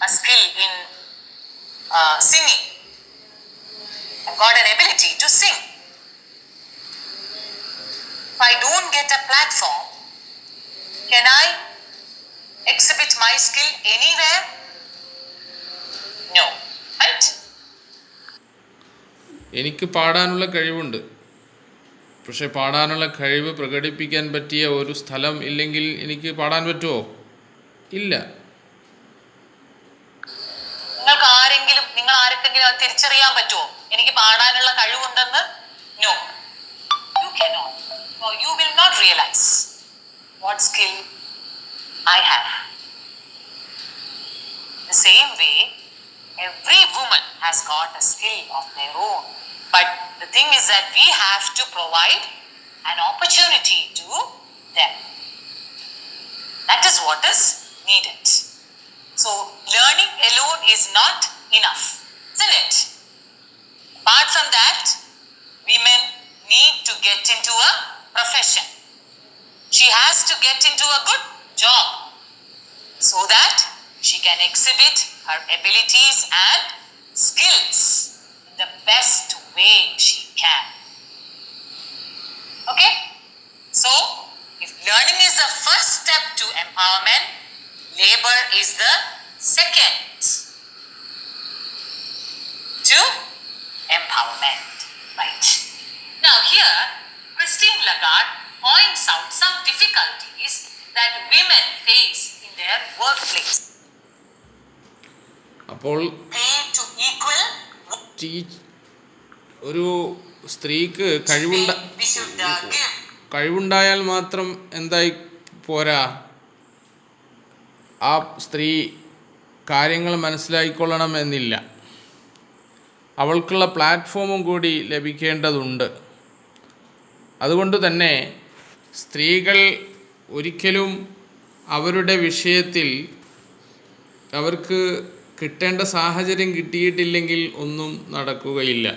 a skill in singing. I've got an ability to sing. If I don't get a platform, can I exhibit my skill anywhere? No. Right? എനിക്ക് പാടാനുള്ള കഴിവുണ്ട്, പക്ഷെ പാടാനുള്ള കഴിവ് പ്രകടിപ്പിക്കാൻ പറ്റിയ ഒരു സ്ഥലം ഇല്ലെങ്കിൽ എനിക്ക് പാടാൻ പറ്റുമോ? ഇല്ല. നിങ്ങൾ ആർക്കെങ്കിലും അത് തിരിച്ചറിയാൻ പറ്റുമോ എനിക്ക് പാടാനുള്ള കഴിവുണ്ടെന്ന്? No, you cannot. Or you will not realize what skill I have. The same way, every woman has got a skill of their own. But the thing is that we have to provide an opportunity to them. That is what is needed. So, learning alone is not enough, isn't it? Apart from that, women need to get into a profession. She has to get into a good job so that she can exhibit her abilities and skills in the best way she can. Okay? So, if learning is the first step to empowerment, labor is the second to empowerment. Right. Now here, Christine Lagarde points out some difficulties that women face in their workplace. അപ്പോൾ ഒരു സ്ത്രീക്ക് കഴിവുണ്ടായാൽ മാത്രം എന്തായി പോരാ, ആ സ്ത്രീ കാര്യങ്ങൾ മനസ്സിലാക്കിക്കൊള്ളണം എന്നില്ല. അവൾക്കുള്ള പ്ലാറ്റ്ഫോമും കൂടി ലഭിക്കേണ്ടതുണ്ട്. അതുകൊണ്ട് തന്നെ സ്ത്രീകൾ ഒരിക്കലും അവരുടെ വിഷയത്തിൽ അവർക്ക് കിട്ടേണ്ട സാഹചര്യം കിട്ടിയിട്ടില്ലെങ്കിൽ ഒന്നും നടക്കുകയില്ല.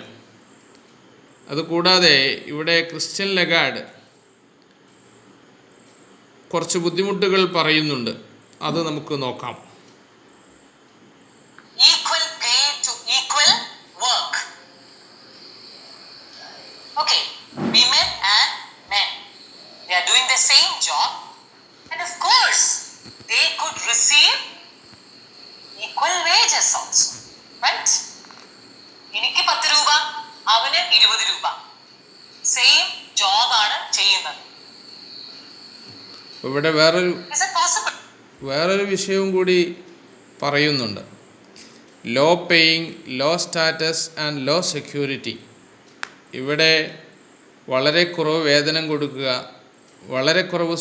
അതുകൂടാതെ ഇവിടെ ക്രിസ്റ്റീൻ ലഗാർഡ് കുറച്ച് ബുദ്ധിമുട്ടുകൾ പറയുന്നുണ്ട്, അത് നമുക്ക് നോക്കാം. Equal pay to equal work. Okay, women and men, they are doing the same job, and of course they could receive equal wages also, right? എനിക്ക് 10 രൂപ, അവന് 20 രൂപ, സെയിം ജോബ് ആണ് ചെയ്യുന്നത്. ഇവിടെ വേറൊരു വിഷയവും കൂടി പറയുന്നുണ്ട്. Low paying, low status and low security. ഇവിടെ വളരെ കുറവ് വേതനം കൊടുക്കുക, വളരെ കുറവ്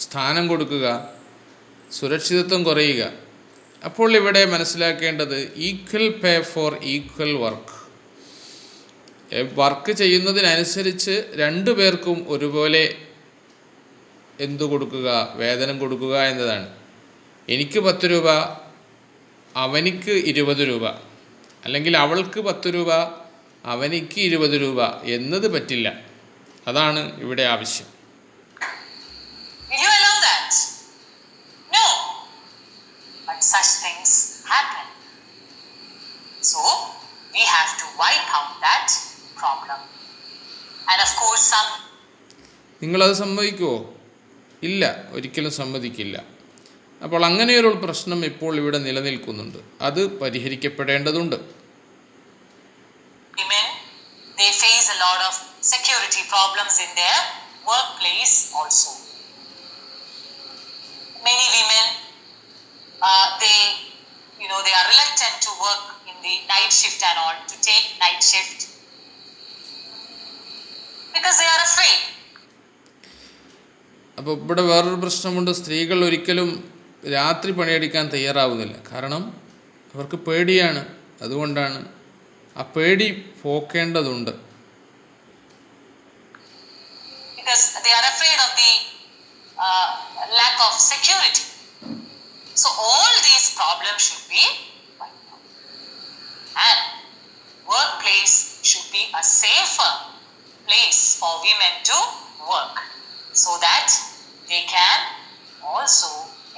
സ്ഥാനം കൊടുക്കുക, സുരക്ഷിതത്വം കുറയുക. അപ്പോൾ ഇവിടെ മനസ്സിലാക്കേണ്ടത് equal pay for equal work. Work ചെയ്യുന്നതിനനുസരിച്ച് രണ്ടു പേർക്കും ഒരുപോലെ എന്തു കൊടുക്കുക, വേതനം കൊടുക്കുക എന്നതാണ്. എനിക്ക് 10 രൂപ, അവനിക്ക് 20 രൂപ, അല്ലെങ്കിൽ അവൾക്ക് 10 രൂപ, അവനിക്ക് 20 രൂപ എന്നത് പറ്റില്ല. അതാണ് ഇവിടെ ആവശ്യം. Will you allow that? No. But such things happen. So, we have to wipe out that problem. And of course some... നിങ്ങളത് സമ്മതിക്കുമോ? ഇല്ല, ഒരിക്കലും സമ്മതിക്കില്ല. അപ്പോൾ അങ്ങനെയൊരു പ്രശ്നം ഇപ്പോൾ ഇവിടെ നിലനിൽക്കുന്നുണ്ട്, അത് പരിഹരിക്കപ്പെടേണ്ടതുണ്ട്. Women, they face a lot of security problems in their workplace also. Many women, they are reluctant to work in the night shift and all, to take night shift because they are afraid. അപ്പോൾ ഇവിടെ വേറൊരു പ്രശ്നമുണ്ട്. സ്ത്രീകൾ ഒരിക്കലും രാത്രി പണിയെടുക്കാൻ തയ്യാറാവുന്നില്ല. കാരണം അവർക്ക് പേടിയാണ്. അതുകൊണ്ടാണ്. ആ പേടി പോക്കേണ്ടതുണ്ട്. Because they are afraid of the lack of security. So all these problems should be wiped out. And workplace should be a safer place for women to work, so that they can also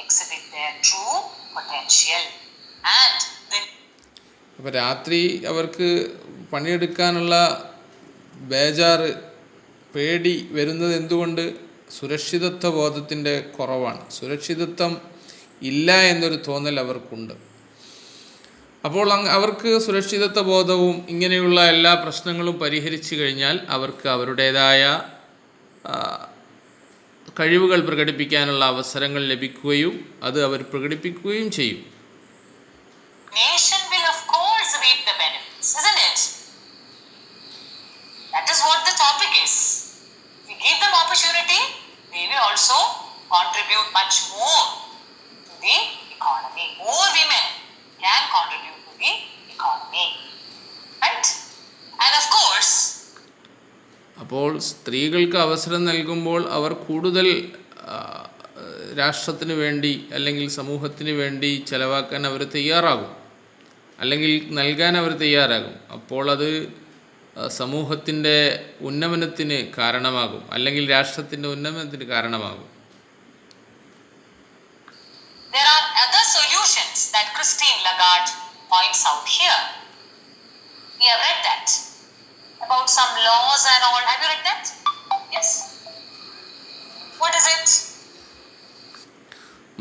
exhibit their true potential. And then അപ്പോൾ രാത്രി അവർക്ക് പണിയെടുക്കാനുള്ള ബേജാറ്, പേടി വരുന്നത് എന്തുകൊണ്ട്? സുരക്ഷിതത്വ ബോധത്തിൻ്റെ കുറവാണ്. സുരക്ഷിതത്വം ഇല്ല എന്നൊരു തോന്നൽ അവർക്കുണ്ട്. അപ്പോൾ അവർക്ക് സുരക്ഷിതത്വ ബോധവും ഇങ്ങനെയുള്ള എല്ലാ പ്രശ്നങ്ങളും പരിഹരിച്ചു കഴിഞ്ഞാൽ അവർക്ക് അവരുടേതായ കഴിവുകൾ പ്രകടിപ്പിക്കാനുള്ള അവസരങ്ങൾ ലഭിക്കുകയും അത് അവർ പ്രകടിപ്പിക്കുകയും ചെയ്യും. Nation will of course reap the benefits, isn't it? That is what the topic is. If we give them opportunity, they will also contribute much more to the economy. More women can contribute to the economy, right? And of course, അപ്പോൾ സ്ത്രീകൾക്ക് അവസരം നൽകുമ്പോൾ അവർ കൂടുതൽ രാഷ്ട്രത്തിന് വേണ്ടി അല്ലെങ്കിൽ സമൂഹത്തിന് വേണ്ടി ചെലവാക്കാൻ അവർ തയ്യാറാകും, അല്ലെങ്കിൽ നൽകാൻ അവർ തയ്യാറാകും. അപ്പോൾ അത് സമൂഹത്തിൻ്റെ ഉന്നമനത്തിന് കാരണമാകും, അല്ലെങ്കിൽ രാഷ്ട്രത്തിൻ്റെ ഉന്നമനത്തിന് കാരണമാകും. There are other solutions that Christine Lagarde points out here. We have read that about some laws and all. Have you read that? Yes. What is it?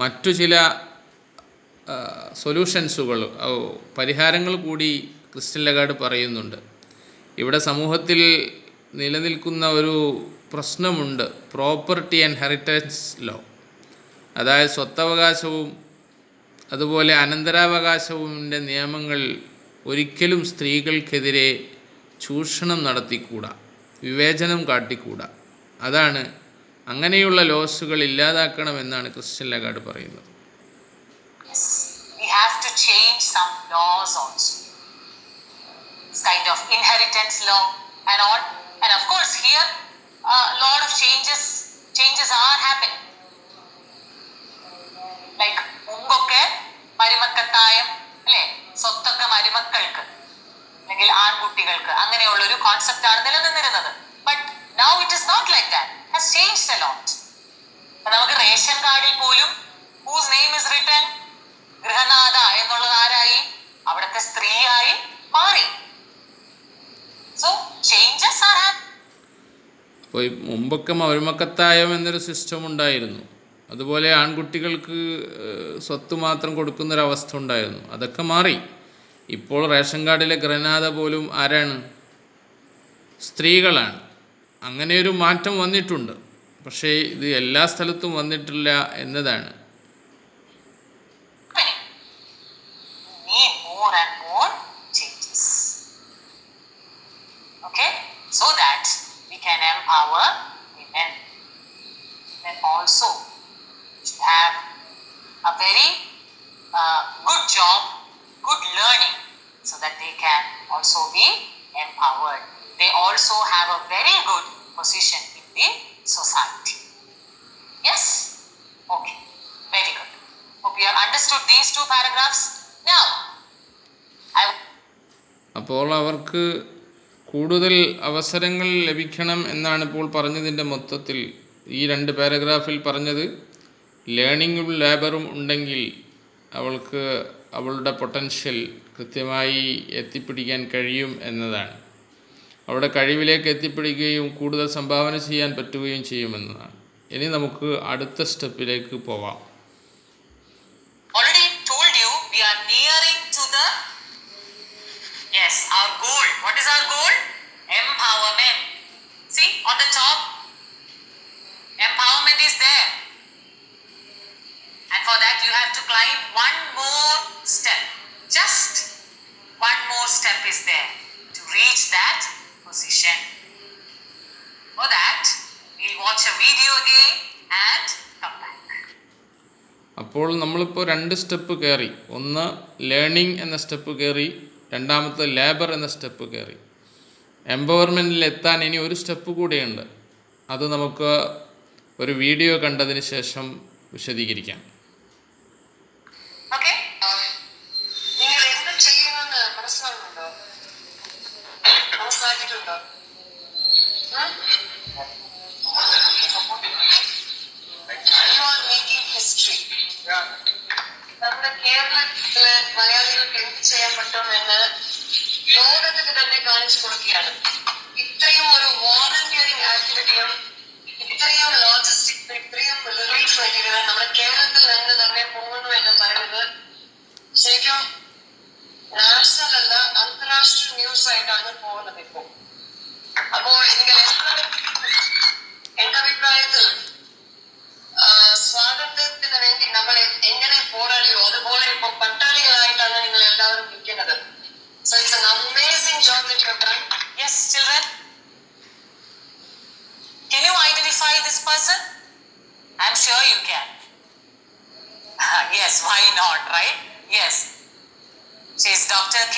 മറ്റു ചില സൊല്യൂഷൻസുകൾ, പരിഹാരങ്ങൾ കൂടി ക്രിസ്റ്റീൻ ലഗാർഡ് പറയുന്നുണ്ട്. ഇവിടെ സമൂഹത്തിൽ നിലനിൽക്കുന്ന ഒരു പ്രശ്നമുണ്ട്, പ്രോപ്പർട്ടി ആൻഡ് ഹെറിറ്റേജ് ലോ. അതായത് സ്വത്തവകാശവും അതുപോലെ അനന്തരാവകാശവുമിൻ്റെ നിയമങ്ങൾ ഒരിക്കലും സ്ത്രീകൾക്കെതിരെ ചൂഷണം നടത്തിക്കൂടാ, വിവേചനം കാട്ടിക്കൂടാ. അതാണ്, അങ്ങനെയുള്ള ലോസുകൾ ഇല്ലാതാക്കണമെന്നാണ് ക്രിസ്റ്റീൻ ലഗാർഡ് പറയുന്നത്. Yes, we have to change some laws also. It's kind of inheritance law and all. And of course here a lot of changes are happening. Like മുമ്പൊക്കെ മരുമക്കത്തായം അല്ലേ, സ്വത്തൊക്കെ മരുമക്കൾക്ക് അല്ലെങ്കിൽ ആൺകുട്ടികൾക്ക് അങ്ങനെയുള്ളൊരു കോൺസെപ്റ്റാണ് നിലനിന്നിരുന്നത്. But now it is not like that. Has changed a lot. നമുക്ക് ration കാർഡിൽ പോലും ഹൂസ് നെയിം ഇസ് റിട്ടൺ, ഗൃഹനാഥ എന്നുള്ളത് ആരായി? അവിടുത്തെ സ്ത്രീയായി മാറി. So changes are happening. അപ്പോൾ മുമ്പൊക്കെ മരുമക്കത്തായം എന്നൊരു സിസ്റ്റം ഉണ്ടായിരുന്നു. അതുപോലെ ആൺകുട്ടികൾക്ക് സ്വത്ത് മാത്രം കൊടുക്കുന്നൊരവസ്ഥ ഉണ്ടായിരുന്നു. അതൊക്കെ മാറി. ഇപ്പോൾ റേഷൻ കാർഡിലെ ഗൃഹനാഥ പോലും ആരാണ്? സ്ത്രീകളാണ്. അങ്ങനെയൊരു മാറ്റം വന്നിട്ടുണ്ട്. പക്ഷേ ഇത് എല്ലാ സ്ഥലത്തും വന്നിട്ടില്ല എന്നതാണ്. So that we can empower women. Then also should have a very good job, good learning, so that they can also be empowered. They also have a very good position in the society. Yes? Okay. Very good. Hope you have understood these two paragraphs. Now, അപ്പോൾ അവർക്ക് കൂടുതൽ അവസരങ്ങൾ ലഭിക്കണം എന്നാണ് ഇപ്പോൾ പറഞ്ഞതിൻ്റെ മൊത്തത്തിൽ. ഈ 2 പാരഗ്രാഫിൽ പറഞ്ഞത് ലേണിങ്ങും ലേബറും ഉണ്ടെങ്കിൽ അവൾക്ക് അവളുടെ പൊട്ടൻഷ്യൽ കൃത്യമായി എത്തിപ്പിടിക്കാൻ കഴിയും എന്നതാണ്. അവളുടെ കഴിവിലേക്ക് എത്തിപ്പിടിക്കുകയും കൂടുതൽ സംഭാവന ചെയ്യാൻ പറ്റുകയും ചെയ്യുമെന്നതാണ്. ഇനി നമുക്ക് അടുത്ത സ്റ്റെപ്പിലേക്ക് പോവാം. Yes, our goal. What is our goal? Empowerment. See, on the top, empowerment is there. And for that, you have to climb one more step. Just one more step is there to reach that position. For that, we'll watch a video again and come back. അപ്പോൾ നമ്മളിപ്പോൾ 2 step കയറി. ഒന്ന് learning എന്ന step കയറി, രണ്ടാമത്തെ labour എന്ന step കയറി. എംപവർമെൻറ്റിൽ എത്താൻ ഇനി ഒരു സ്റ്റെപ്പ് കൂടിയുണ്ട്. അത് നമുക്ക് ഒരു വീഡിയോ കണ്ടതിന് ശേഷം വിശദീകരിക്കാം. You are making history. നമ്മുടെ കേരളത്തിലെ മലയാളികൾക്ക് എന്ത് ചെയ്യാൻ പറ്റുമെന്ന് ലോകത്തിന് തന്നെ കാണിച്ചു കൊടുക്കുകയാണ്. ഇത്രയും ഒരു വോളണ്ടിയറിംഗ് ആക്ടിവിറ്റിയും ഇത്രയും ലോജിസ്റ്റിക് ഇത്രയും റിലീഫ് മെറ്റീരിയൽ നമ്മുടെ കേരളത്തിൽ നിന്ന് തന്നെ പോകുന്നു എന്ന് പറയുന്നത് ശരിക്കും നാഷണൽ അല്ല അന്താരാഷ്ട്ര ന്യൂസ് ആയിട്ടാണ് പോകുന്നത് ഇപ്പോൾ. അപ്പോ നിങ്ങൾ എന്റെ അഭിപ്രായത്തിൽ സ്വാതന്ത്ര്യത്തിന് വേണ്ടി നമ്മൾ എങ്ങനെ പോരാടിയോ അതുപോലെ ഇപ്പൊ പട്ടാളികളായിട്ടാണ് നിങ്ങൾ എല്ലാവരും നിൽക്കുന്നത്. So it's an amazing job that you have done. Yes, children. Can you identify this person? I'm sure you can. Yes, why not, right? Yes. She is Dr. K.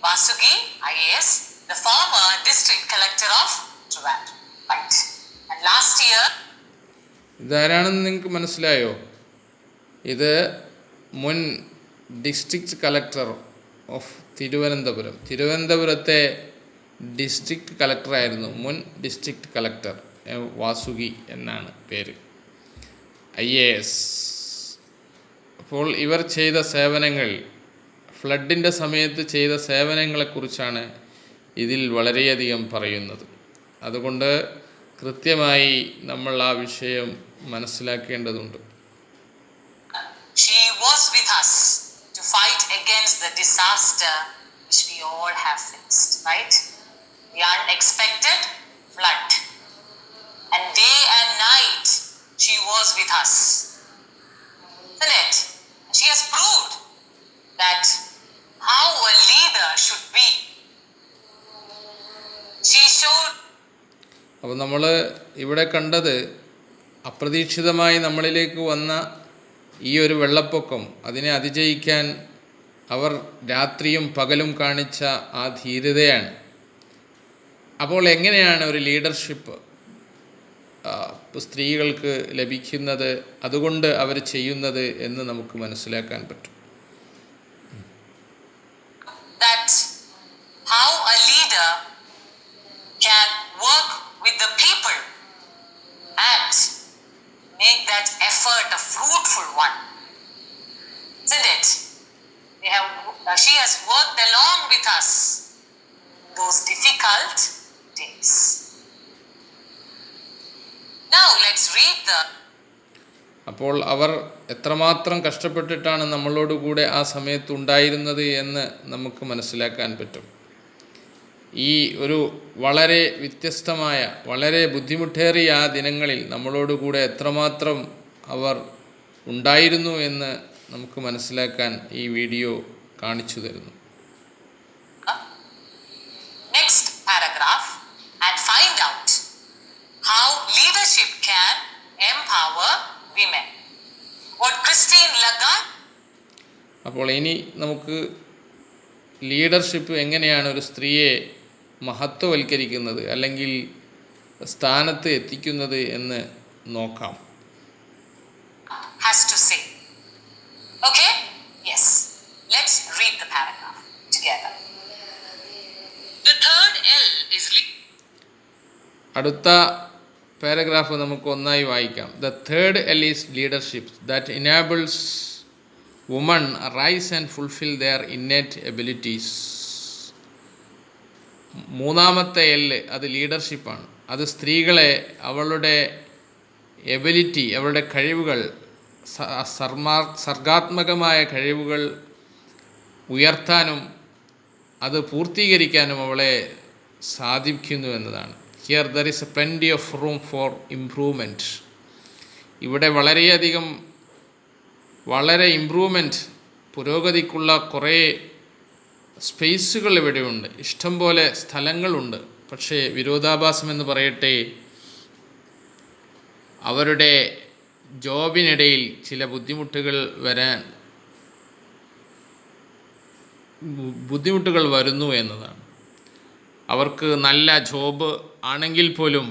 Vasugi, IAS, the former district collector of Trivandrum. Right. And last year. ഇതാരാണെന്ന് നിങ്ങൾക്ക് മനസ്സിലായോ? ഇത് മുൻ district collector of Thiruvananthapuram. തിരുവനന്തപുരത്തെ district കളക്ടറായിരുന്നു മുൻ district collector Vasuki എന്നാണ് പേര്, IAS. അപ്പോൾ ഇവർ ചെയ്ത സേവനങ്ങൾ, ഫ്ലഡിൻ്റെ സമയത്ത് ചെയ്ത സേവനങ്ങളെക്കുറിച്ചാണ് ഇതിൽ വളരെയധികം പറയുന്നത്. അതുകൊണ്ട് കൃത്യമായി നമ്മൾ ആ വിഷയം മനസ്സിലാക്കേണ്ടതുണ്ട്. She was with us to fight against the disaster which we all have faced, right? The unexpected flood. And day and night she was with us. Isn't it? She has proved that how a leader should be. She showed. അപ്പോൾ നമ്മൾ ഇവിടെ കണ്ടത് അപ്രതീക്ഷിതമായി നമ്മളിലേക്ക് വന്ന ഈ ഒരു വെള്ളപ്പൊക്കം, അതിനെ അതിജയിക്കാൻ അവർ രാത്രിയും പകലും കാണിച്ച ആ ധീരതയാണ്. അപ്പോൾ എങ്ങനെയാണ് ഒരു ലീഡർഷിപ്പ് സ്ത്രീകൾക്ക് ലഭിക്കുന്നത്, അതുകൊണ്ട് അവർ ചെയ്യുന്നത് എന്ന് നമുക്ക് മനസ്സിലാക്കാൻ പറ്റും. That how a leader can work with the people and make that effort a fruitful one, isn't it? She has worked along with us those difficult days. Now let's read the. അപ്പോൾ അവർ എത്രമാത്രം കഷ്ടപ്പെട്ടിട്ടാണ് നമ്മളോട് കൂടെ ആ സമയത്ത് ഉണ്ടായിരുന്നത് എന്ന് നമുക്ക് മനസ്സിലാക്കാൻ പറ്റും. ഈ ഒരു വളരെ വ്യത്യസ്തമായ, വളരെ ബുദ്ധിമുട്ടേറിയ ആ ദിനങ്ങളിൽ നമ്മളോടുകൂടെ എത്രമാത്രം അവർ ഉണ്ടായിരുന്നു എന്ന് നമുക്ക് മനസ്സിലാക്കാൻ ഈ വീഡിയോ കാണിച്ചു തരുന്നു. Next paragraph and find out how leadership can empower women. What Christine Lagarde. അപ്പോൾ ഇനി നമുക്ക് ലീഡർഷിപ്പ് എങ്ങനെയാണ് ഒരു സ്ത്രീയെ മഹത്വവൽക്കരിക്കുന്നത് അല്ലെങ്കിൽ സ്ഥാനത്ത് എത്തിക്കുന്നത് എന്ന് നോക്കാം. Has to say. Okay? Yes. Let's read the paragraph together. The third L is അടുത്ത പാരഗ്രാഫ് നമുക്ക് ഒന്നായി വായിക്കാം. The third L is leadership that enables women rise and fulfill their innate abilities. മൂന്നാമത്തെ L അത് ലീഡർഷിപ്പാണ്. അത് സ്ത്രീകളെ അവളുടെ എബിലിറ്റി, അവളുടെ കഴിവുകൾ, സർഗാത്മകമായ കഴിവുകൾ ഉയർത്താനും അത് പൂർത്തീകരിക്കാനും അവളെ സാധിക്കുന്നു എന്നതാണ്. Here there is A plenty of room for improvement. ഇവിടെ വളരെ ഇമ്പ്രൂവ്മെൻറ്റ്, പുരോഗതിക്കുള്ള കുറേ സ്പേസുകൾ ഇവിടെയുണ്ട്, ഇഷ്ടംപോലെ സ്ഥലങ്ങളുണ്ട്. പക്ഷേ വിരോധാഭാസം എന്ന് പറയട്ടെ, അവരുടെ ജോബിനിടയിൽ ചില ബുദ്ധിമുട്ടുകൾ വരുന്നു എന്നതാണ്. അവർക്ക് നല്ല ജോബ് ആണെങ്കിൽ പോലും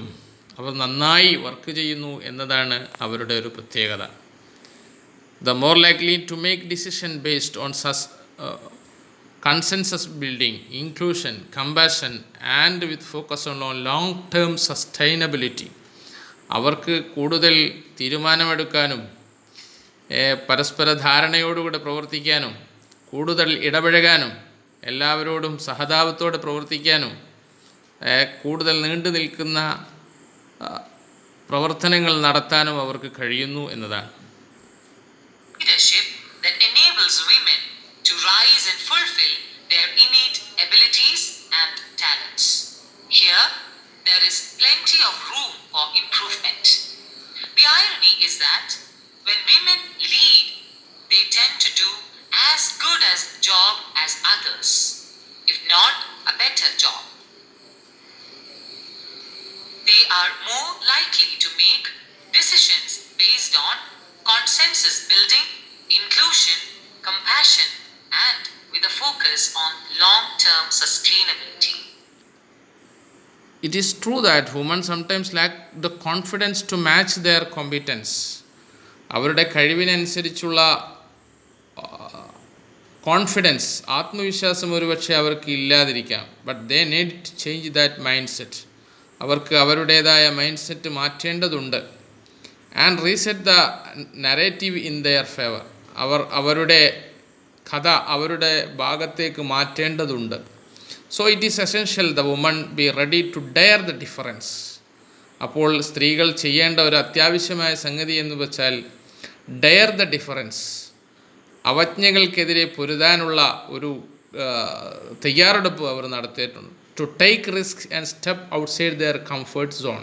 അവർ നന്നായി വർക്ക് ചെയ്യുന്നു എന്നതാണ് അവരുടെ ഒരു പ്രത്യേകത. The more likely to make decision based on consensus building, inclusion, compassion and with focus on long-term sustainability. അവർക്ക് കൂടുതൽ തീരുമാനമെടുക്കാനും പരസ്പര ധാരണയോടുകൂടെ പ്രവർത്തിക്കാനും കൂടുതൽ ഇടപഴകാനും എല്ലാവരോടും സഹതാപത്തോടെ പ്രവർത്തിക്കാനും കൂടുതൽ നീണ്ടു നിൽക്കുന്ന പ്രവർത്തനങ്ങൾ നടത്താനും അവർക്ക് കഴിയുന്നു എന്നതാണ്. Leadership that enables women to rise and fulfill their innate abilities and talents. Here, there is plenty of room for improvement. The irony is that when women lead, they tend to do as good as job as others, if not a better job. They are more likely to make decisions based on consensus building, inclusion, compassion, and with a focus on long-term sustainability. It is true that women sometimes lack the confidence to match their competence. അവരുടെ കഴിവിനനുസരിച്ചുള്ള confidence, ആത്മവിശ്വാസം ഒരുപക്ഷെ അവർക്ക് ഇല്ലാതിരിക്കാം. But they need to change that mindset. അവർക്ക് അവരുടേതായ mindset മാറ്റേണ്ടതുണ്ട്. And reset the narrative in their favour. അവരുടെ കഥ അവരുടെ ഭാഗത്തേക്ക് മാറ്റേണ്ടതുണ്ട്. So it is essential the woman be ready to dare the difference. അപ്പോൾ സ്ത്രീകൾ ചെയ്യേണ്ട ഒരു അത്യാവശ്യമായ സംഗതി എന്ന് വെച്ചാൽ ഡെയർ ദ ഡിഫറൻസ്. അവജ്ഞകൾക്കെതിരെ പൊരുതാനുള്ള ഒരു തയ്യാറെടുപ്പ് അവർ നടത്തിയിട്ടുണ്ട്. To take risk and step outside their comfort zone.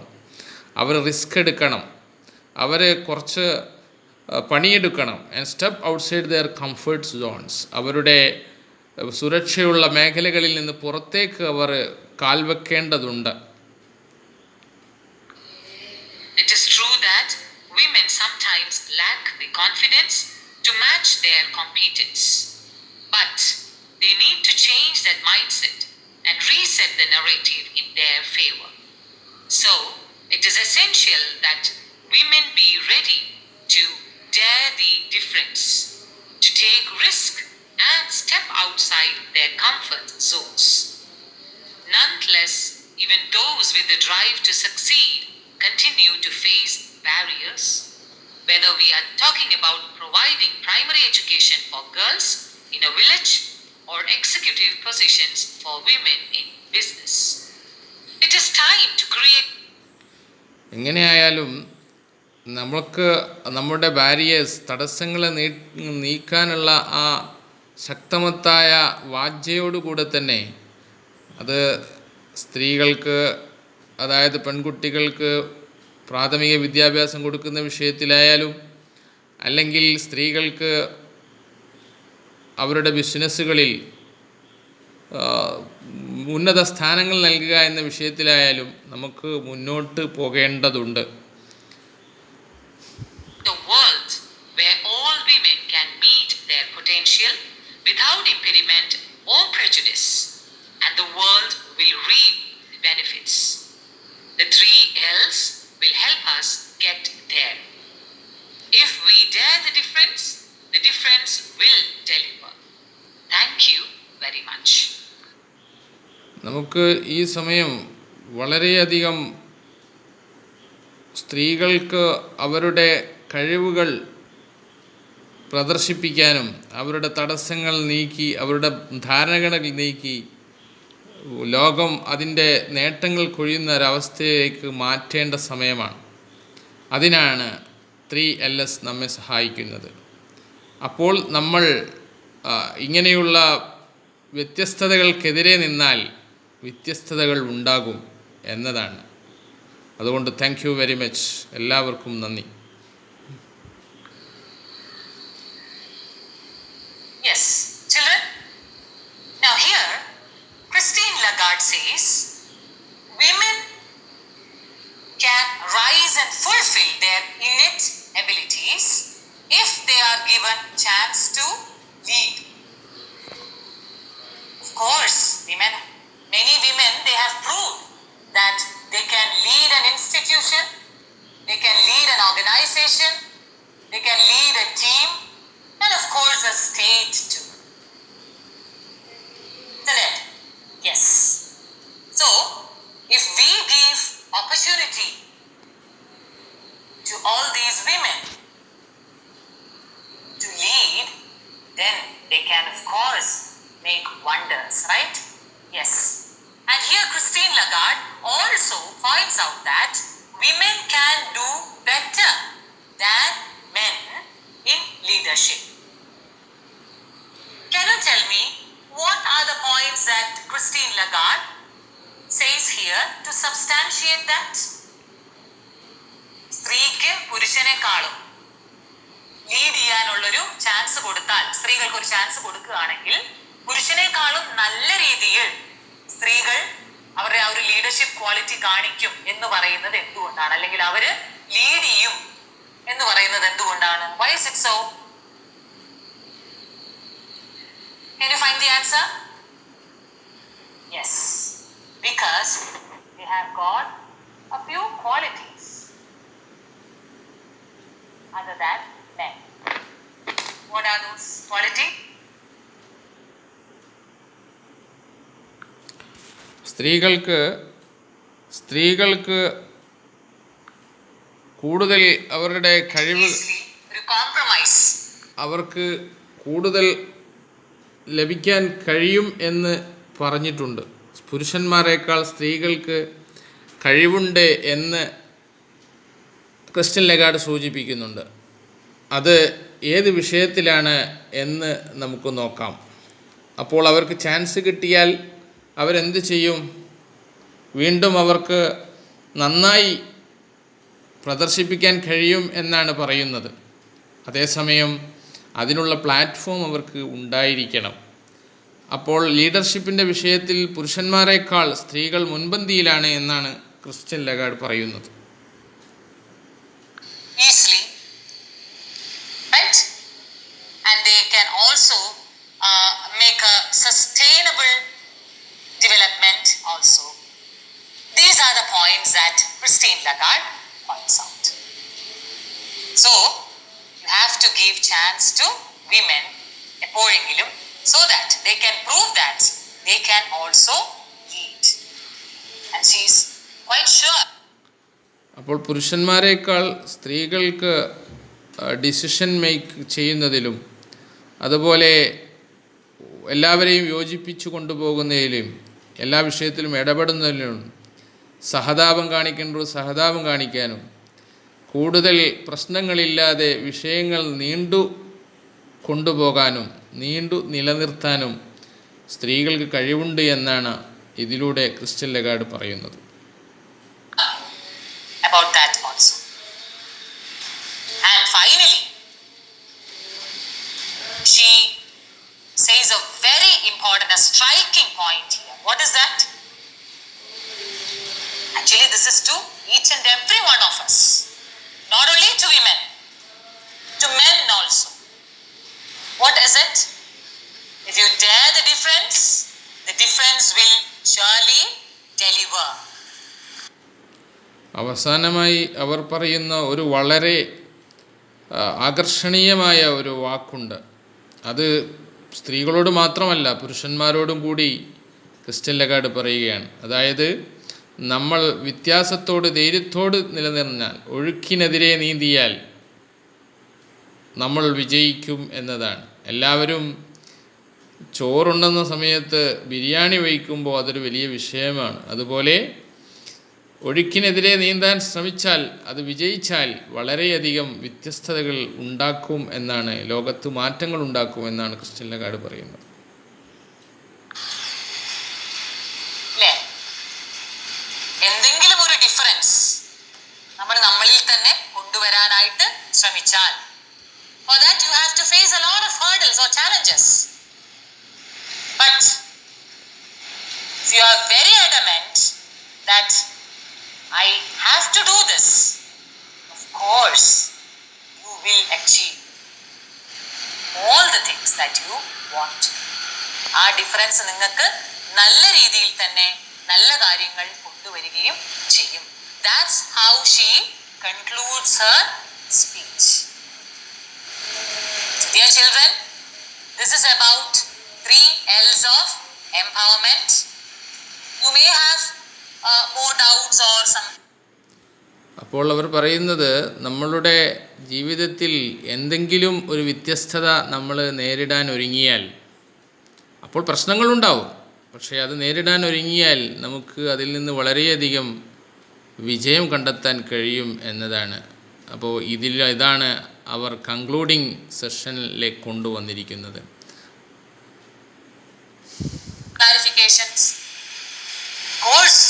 അവർ റിസ്ക് എടുക്കണം, അവർ കുറച്ച് പണിയെടുക്കണം. And step outside their comfort zones. അവരുടെ സുരക്ഷയുള്ള മേഖലകളിൽ നിന്ന് പുറത്തേക്ക് അവർ കാൽവെക്കേണ്ടതുണ്ട്. It is true that women sometimes lack the confidence to match their competence, but they need to change that mindset and reset the narrative in their favor. So, it is essential that women be ready to dare the difference, to take risk and step outside their comfort zones. Nonetheless, even those with the drive to succeed continue to face barriers. Whether we are talking about providing primary education for girls in a village or executive positions for women in business, it is time to create. എങ്ങനെയായാലും നമുക്ക് നമ്മുടെ barriers, തടസ്സങ്ങളെ നീക്കാനുള്ള ആ ശക്തമത്തായ വാജ്യയോടുകൂടെ തന്നെ അത് സ്ത്രീകൾക്ക്, അതായത് പെൺകുട്ടികൾക്ക് പ്രാഥമിക വിദ്യാഭ്യാസം കൊടുക്കുന്ന വിഷയത്തിലായാലും അല്ലെങ്കിൽ സ്ത്രീകൾക്ക് അവരുടെ ബിസിനസ്സുകളിൽ ഉന്നത സ്ഥാനങ്ങൾ നൽകുക എന്ന വിഷയത്തിലായാലും നമുക്ക് മുന്നോട്ട് പോകേണ്ടതുണ്ട്. The world where all women can meet their potential without impediment or prejudice, and the world will reap the benefits. The 3 L's will help us get there. If we dare the difference will deliver. Thank you very much. നമുക്ക് ഈ സമയം വളരെയധികം സ്ത്രീകൾക്ക് അവരുടെ കഴിവുകൾ പ്രദർശിപ്പിക്കാനും അവരുടെ തടസ്സങ്ങൾ നീക്കി, അവരുടെ ധാരണകൾ നീക്കി ലോകം അതിൻ്റെ നേട്ടങ്ങൾ കൊഴിയുന്ന ഒരവസ്ഥയിലേക്ക് മാറ്റേണ്ട സമയമാണ്. അതിനാണ് 3LS നമ്മെ സഹായിക്കുന്നത്. അപ്പോൾ നമ്മൾ ഇങ്ങനെയുള്ള വ്യത്യസ്തതകൾക്കെതിരെ നിന്നാൽ വ്യത്യസ്തതകൾ ഉണ്ടാകും എന്നതാണ്. അതുകൊണ്ട് താങ്ക് യു വെരി മച്ച്. എല്ലാവർക്കും നന്ദി. Yes, children. Now here, Christine Lagarde says, women can rise and fulfill their innate abilities if they are given chance to lead. Of course, many women, they have proved that they can lead an institution, they can lead an organization. can, of course, make wonders, right? Yes. And here Christine Lagarde also points out that women can do better than men in leadership. Can you tell me what are the points that Christine Lagarde says here to substantiate that? സ്ത്രീക്ക് പുരുഷനേക്കാളും lead ചെയ്യാനുള്ളൊരു chance കൊടുത്താൽ, സ്ത്രീകൾക്ക് ഒരു chance കൊടുക്കുകയാണെങ്കിൽ പുരുഷനേക്കാളും നല്ല രീതിയിൽ സ്ത്രീകൾ അവരുടെ ആ ഒരു ലീഡർഷിപ്പ് ക്വാളിറ്റി കാണിക്കും എന്ന് പറയുന്നത് എന്തുകൊണ്ടാണ്, അല്ലെങ്കിൽ അവര് ലീഡ് ചെയ്യും എന്ന് പറയുന്നത് എന്തുകൊണ്ടാണ്? Why is it so? Can you find the answer? Yes, because they have got a few qualities other than men. What are those qualities? സ്ത്രീകൾക്ക് കൂടുതൽ അവരുടെ കഴിവ്, അവർക്ക് കൂടുതൽ ലഭിക്കാൻ കഴിയും എന്ന് പറഞ്ഞിട്ടുണ്ട്. പുരുഷന്മാരെക്കാൾ സ്ത്രീകൾക്ക് കഴിവുണ്ട് എന്ന് ക്രിസ്റ്റീൻ ലഗാർഡ് സൂചിപ്പിക്കുന്നുണ്ട്. അത് ഏത് വിഷയത്തിലാണ് എന്ന് നമുക്ക് നോക്കാം. അപ്പോൾ അവർക്ക് ചാൻസ് കിട്ടിയാൽ അവരെന്ത് ചെയ്യും? വീണ്ടും അവർക്ക് നന്നായി പ്രദർശിപ്പിക്കാൻ കഴിയും എന്നാണ് പറയുന്നത്. അതേസമയം അതിനുള്ള പ്ലാറ്റ്ഫോം അവർക്ക് ഉണ്ടായിരിക്കണം. അപ്പോൾ ലീഡർഷിപ്പിൻ്റെ വിഷയത്തിൽ പുരുഷന്മാരെക്കാൾ സ്ത്രീകൾ മുൻപന്തിയിലാണ് എന്നാണ് ക്രിസ്റ്റീൻ ലഗാർഡ് പറയുന്നത്. Easily, right? And they can also make a sustainable development also. These are the points that Christine Lagarde points out. So, you have to give chance to women എപ്പോഴെങ്കിലും, so that they can prove that they can also lead. And she is quite sure. അപ്പോൾ പുരുഷന്മാരെക്കാൾ സ്ത്രീകൾക്ക് decision make ചെയ്യുന്നതിലും അതുപോലെ എല്ലാവരെയും യോജിപ്പിച്ചു കൊണ്ടുപോകുന്നതിലും എല്ലാ വിഷയത്തിലും ഇടപെടുന്നതിലും സഹതാപം കാണിക്കാനും കൂടുതൽ പ്രശ്നങ്ങളില്ലാതെ വിഷയങ്ങൾ നിലനിർത്താനും സ്ത്രീകൾക്ക് കഴിവുണ്ട് എന്നാണ് ഇതിലൂടെ ക്രിസ്റ്റീൻ ലഗാർഡ് പറയുന്നത്. About that also. And finally, she says a very important, a striking point here. What is that? Actually, this is to each and every one of us, not only to women, to men also. What is it? If you dare the difference will surely deliver. അവസാനമായി അവർ പറയുന്ന ഒരു വളരെ ആകർഷണീയമായ ഒരു വാക്കുണ്ട്. അത് സ്ത്രീകളോട് മാത്രമല്ല പുരുഷന്മാരോടും കൂടി ക്രിസ്റ്റീൻ ലഗാർഡ് പറയുകയാണ്. അതായത് നമ്മൾ വ്യത്യാസത്തോട് ധൈര്യത്തോട് നിലനിർന്നാൽ, ഒഴുക്കിനെതിരെ നീന്തിയാൽ നമ്മൾ വിജയിക്കും എന്നതാണ്. എല്ലാവരും ചോറുണ്ടെന്ന സമയത്ത് ബിരിയാണി വയ്ക്കുമ്പോൾ അതൊരു വലിയ വിഷയമാണ്. അതുപോലെ ഒഴുക്കിനെതിരെ നീന്താൻ ശ്രമിച്ചാൽ, അത് വിജയിച്ചാൽ വളരെയധികം വ്യത്യസ്തതകൾ ഉണ്ടാക്കും എന്നാണ്, ലോകത്ത് മാറ്റങ്ങൾ ഉണ്ടാക്കും എന്നാണ് ക്രിസ്റ്റീൻ ലഗാർഡ് പറയുന്നത്. എന്തെങ്കിലും ഒരു ഡിഫറൻസ് നമ്മളിൽ തന്നെ കൊണ്ടുവരാനായിട്ട് ശ്രമിച്ചാൽ, for that you have to face a lot of hurdles or challenges. But if you are very adamant that I have to do this, of course you will achieve all the things that you want. ആ difference നിങ്ങൾക്ക് നല്ല രീതിയിൽ തന്നെ നല്ല കാര്യങ്ങൾ കൊണ്ടുവരികയും ചെയ്യും. That's how she concludes her speech. Dear children, this is about 3 L's of empowerment. You may have more doubts or some. അപ്പോൾ അവർ പറയുന്നത്, നമ്മളുടെ ജീവിതത്തിൽ എന്തെങ്കിലും ഒരു വ്യത്യസ്തത നമ്മൾ നേരിടാൻ ഒരുങ്ങിയാൽ അപ്പോൾ പ്രശ്നങ്ങളുണ്ടാവും, പക്ഷേ അത് നേരിടാൻ ഒരുങ്ങിയാൽ നമുക്ക് അതിൽ നിന്ന് വളരെയധികം വിജയം കണ്ടെത്താൻ കഴിയും എന്നതാണ്. അപ്പോൾ ഇതാണ് അവർ കൺക്ലൂഡിങ് സെഷനിലേക്ക് കൊണ്ടുവന്നിരിക്കുന്നത്. Clarifications. Of course,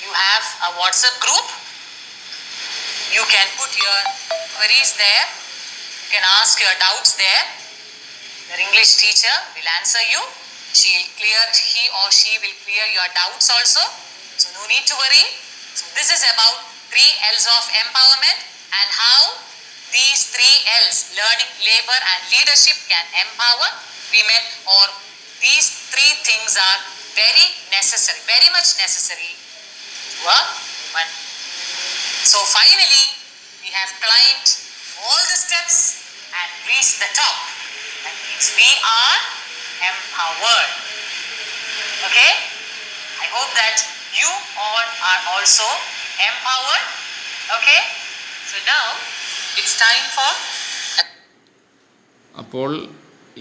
you have a WhatsApp group. You can put your queries there. You can ask your doubts there. Your English teacher will answer you. He or she will clear your doubts also. So no need to worry. So this is about 3 L's of empowerment and how these 3 L's, learning, labor and leadership, can empower women, or these 3 things are very necessary, very much necessary to a woman. So finally, we have climbed all the steps and reached the top. That means we are empowered. Okay? I hope that you all are also empowered. Okay? So now it's time for. അപ്പോൾ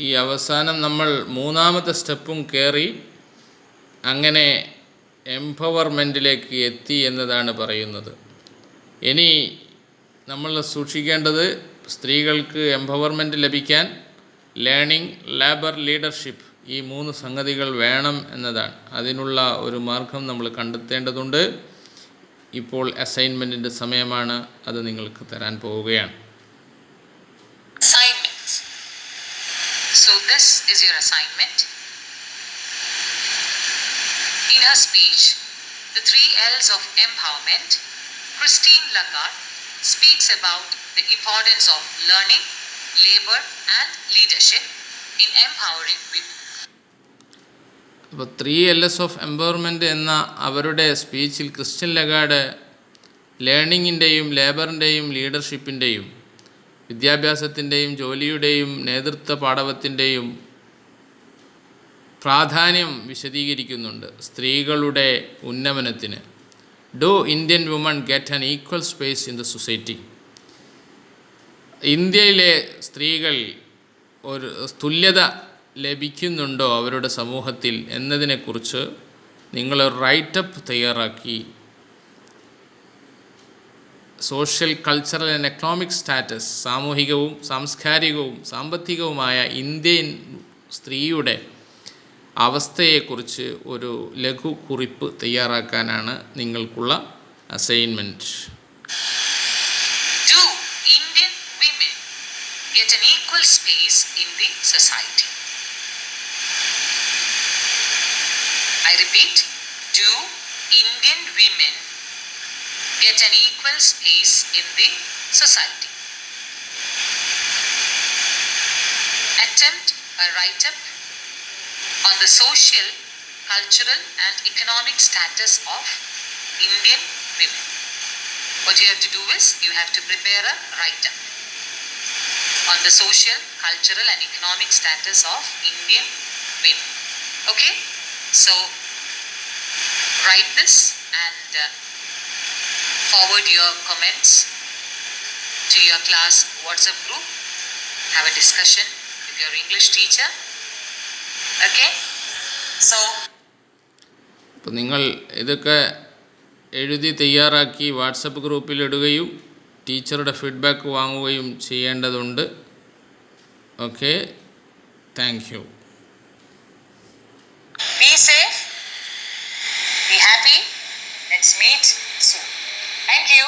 ഈ അവസാനം നമ്മൾ 3ാമത്തെ സ്റ്റെപ്പും കയറി അങ്ങനെ എംപവർമെൻറ്റിലേക്ക് എത്തി എന്നതാണ് പറയുന്നത്. ഇനി നമ്മൾ സൂക്ഷിക്കേണ്ടത് സ്ത്രീകൾക്ക് എംപവർമെൻറ്റ് ലഭിക്കാൻ ലേണിംഗ്, ലേബർ, ലീഡർഷിപ്പ് ഈ 3 സംഗതികൾ വേണം എന്നതാണ്. അതിനുള്ള ഒരു മാർഗം നമ്മൾ കണ്ടെത്തേണ്ടതുണ്ട്. ഇപ്പോൾ അസൈൻമെൻറ്റിൻ്റെ സമയമാണ്, അത് നിങ്ങൾക്ക് തരാൻ പോവുകയാണ്. Assignment. So this is your assignment. In her speech, The 3 L's of Empowerment, Christine Lagarde speaks about the importance of learning, labor and leadership in empowering women. അപ്പോൾ 3 L's ഓഫ് എംപവർമെൻറ്റ് എന്ന അവരുടെ സ്പീച്ചിൽ ക്രിസ്റ്റീൻ ലഗാർഡ് ലേണിങ്ങിൻ്റെയും ലേബറിൻ്റെയും ലീഡർഷിപ്പിൻ്റെയും വിദ്യാഭ്യാസത്തിൻ്റെയും ജോലിയുടെയും നേതൃത്വ പാടവത്തിൻ്റെയും പ്രാധാന്യം വിശദീകരിക്കുന്നുണ്ട്. സ്ത്രീകളുടെ ഉന്നമനത്തിന് do Indian woman get an equal space in the society, ഇന്ത്യയിലെ സ്ത്രീകൾ ഒരു തുല്യത ലഭിക്കുന്നുണ്ടോ അവരുടെ സമൂഹത്തിൽ എന്നതിനെക്കുറിച്ച് നിങ്ങൾ റൈറ്റപ്പ് തയ്യാറാക്കി social, cultural and economic status, സാമൂഹികവും സാംസ്കാരികവും സാമ്പത്തികവുമായ ഇന്ത്യൻ സ്ത്രീയുടെ അവസ്ഥയെക്കുറിച്ച് ഒരു ലഘു കുറിപ്പ് തയ്യാറാക്കാനാണ് നിങ്ങൾക്കുള്ള assignment. Do Indian women get an equal space in the society? I repeat, do Indian women get an equal space in the society? Attempt a write-up on the social, cultural and economic status of Indian women. What you have to do is, you have to prepare a write-up on the social, cultural and economic status of Indian women. Okay? So, write this and forward your comments to your class WhatsApp group. Have a discussion with your English teacher. Okay? So, അപ്പോൾ നിങ്ങൾ ഇതൊക്കെ എഴുതി തയ്യാറാക്കി WhatsApp ഗ്രൂപ്പിൽ ഇടുകയും ടീച്ചറുടെ feedback വാങ്ങുകയും ചെയ്യേണ്ടതുണ്ട്. Okay, thank you. Be safe, be happy, let's meet soon. Thank you.